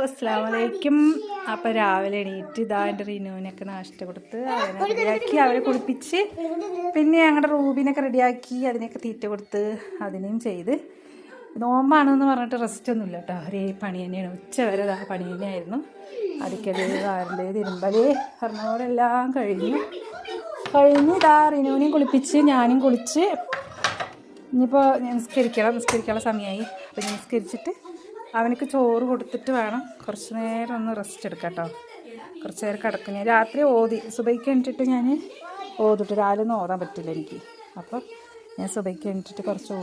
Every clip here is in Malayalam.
അസ്സലാമലൈക്കും. അപ്പോൾ രാവിലെ എണീറ്റ് ഇതാ എൻ്റെ റിനുവിനൊക്കെ നാഷ്ട കൊടുത്ത് അവനെ റെഡിയാക്കി അവരെ കുളിപ്പിച്ച് പിന്നെ ഞങ്ങളുടെ റൂബിനൊക്കെ റെഡിയാക്കി അതിനൊക്കെ തീറ്റ കൊടുത്ത് അതിനെയും ചെയ്ത് നോമ്പാണെന്ന് പറഞ്ഞിട്ട് റെസ്റ്റ് ഒന്നുമില്ല കേട്ടോ. ഒരേ പണി തന്നെയാണ്. ഉച്ച വരെ പണി തന്നെയായിരുന്നു. അടിക്കല് വാരല് തിരുമ്പല് പറഞ്ഞവരെല്ലാം കഴിഞ്ഞ് ഇതാ റിനുവിനെയും കുളിപ്പിച്ച് ഞാനും കുളിച്ച് ഇനിയിപ്പോൾ നിസ്കരിക്കാനുള്ള സമയമായി. അപ്പോൾ നിസ്കരിച്ചിട്ട് അവനക്ക് ചോറ് കൊടുത്തിട്ട് വേണം കുറച്ച് നേരം ഒന്ന് റെസ്റ്റ് എടുക്കാം കേട്ടോ. കുറച്ച് നേരം കിടക്കും. ഞാൻ രാത്രി സുബൈക്ക് എണീറ്റിട്ട് ഞാൻ ഓതിട്ട് രാവിലെ ഒന്നും ഓതാൻ പറ്റില്ല എനിക്ക്. അപ്പോൾ ഞാൻ സുബൈക്ക് എണീറ്റിട്ട് കുറച്ച്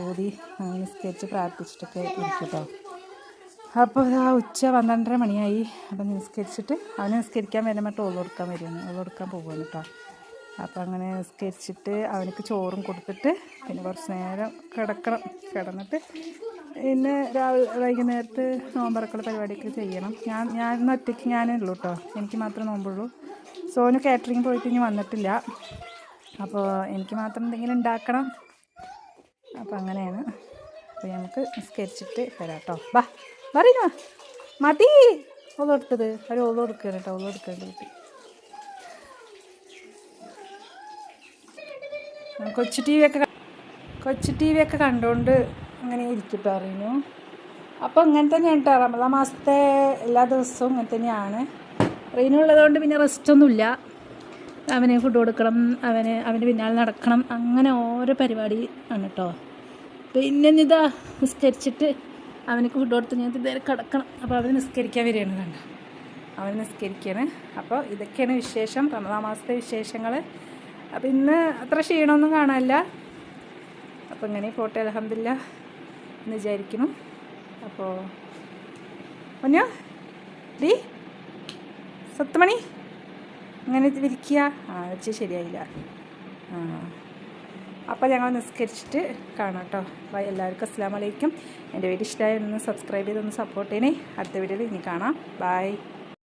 നിസ്കരിച്ച് പ്രാർത്ഥിച്ചിട്ടൊക്കെ ഇരിക്കും കേട്ടോ. അപ്പോൾ ഉച്ച 12:30 മണിയായി. അപ്പം നിസ്കരിച്ചിട്ട് അവനെ നിസ്കരിക്കാൻ വരുമ്പോൾ ഓള് കൊടുക്കാൻ പോകുന്നു കേട്ടോ. അപ്പോൾ അങ്ങനെ നിസ്കരിച്ചിട്ട് അവനക്ക് ചോറും കൊടുത്തിട്ട് പിന്നെ കുറച്ച് നേരം കിടന്നിട്ട് പിന്നെ വൈകുന്നേരത്ത് നോമ്പറക്കുള്ള പരിപാടിയൊക്കെ ചെയ്യണം. ഞാൻ ഒറ്റയ്ക്ക് ഞാനേ ഉള്ളൂ കേട്ടോ. എനിക്ക് മാത്രമേ നോമ്പുള്ളൂ. സോനു കാറ്ററിംഗ് പോയിട്ട് ഇനി വന്നിട്ടില്ല. അപ്പോൾ എനിക്ക് മാത്രം എന്തെങ്കിലും ഉണ്ടാക്കണം. അപ്പോൾ അങ്ങനെയാണ്. അപ്പോൾ നമുക്ക് നിസ്കരിച്ചിട്ട് വരാം കേട്ടോ. പറയുന്ന മതി ഓള് കൊടുത്തത് ഓള് കൊടുക്കണം കേട്ടോ. ഓള് കൊടുക്കേണ്ട കുട്ടി കൊച്ചു ടി വി ഒക്കെ കണ്ടുകൊണ്ട് അങ്ങനെ ഇരിക്കട്ടോ അറിയുന്നു. അപ്പോൾ ഇങ്ങനെ തന്നെയാണ് കേട്ടോ. റമദാൻ മാസത്തെ എല്ലാ ദിവസവും ഇങ്ങനെ തന്നെയാണ്. റീനു ഉള്ളതുകൊണ്ട് പിന്നെ റെസ്റ്റൊന്നുമില്ല. അവന് ഫുഡ് കൊടുക്കണം, അവൻ്റെ പിന്നാലെ നടക്കണം, അങ്ങനെ ഓരോ പരിപാടി ആണ് കേട്ടോ. പിന്നെ ഇതാ നിസ്കരിച്ചിട്ട് അവനക്ക് ഫുഡ് കൊടുത്ത് ഞാൻ ഇതുവരെ കിടക്കണം. അപ്പോൾ അവന് നിസ്കരിക്കാൻ വരികയാണ് കണ്ട. അവന് നിസ്കരിക്കുകയാണ്. അപ്പോൾ ഇതൊക്കെയാണ് വിശേഷം, റമദാൻ മാസത്തെ വിശേഷങ്ങൾ. അപ്പോൾ ഇന്ന് അത്ര ക്ഷീണമൊന്നും കാണാനില്ല. അപ്പോൾ ഇങ്ങനെ പോട്ടെ അൽഹംദുലില്ലാഹ് എന്ന് വിചാരിക്കുന്നു. അപ്പോൾ പൊന്നോ ഡീ 10 മണി അങ്ങനെ വിരിക്കുക വെച്ച് ശരിയായില്ല. അപ്പോൾ ഞങ്ങൾ നിസ്കരിച്ചിട്ട് കാണാം കേട്ടോ. എല്ലാവർക്കും അസ്സലാമു അലൈക്കും. എൻ്റെ വീഡിയോ ഇഷ്ടമായി ഒന്ന് സബ്സ്ക്രൈബ് ചെയ്തൊന്ന് സപ്പോർട്ട് ചെയ്യണേ. അടുത്ത വീഡിയോയിൽ ഇനി കാണാം. ബൈ.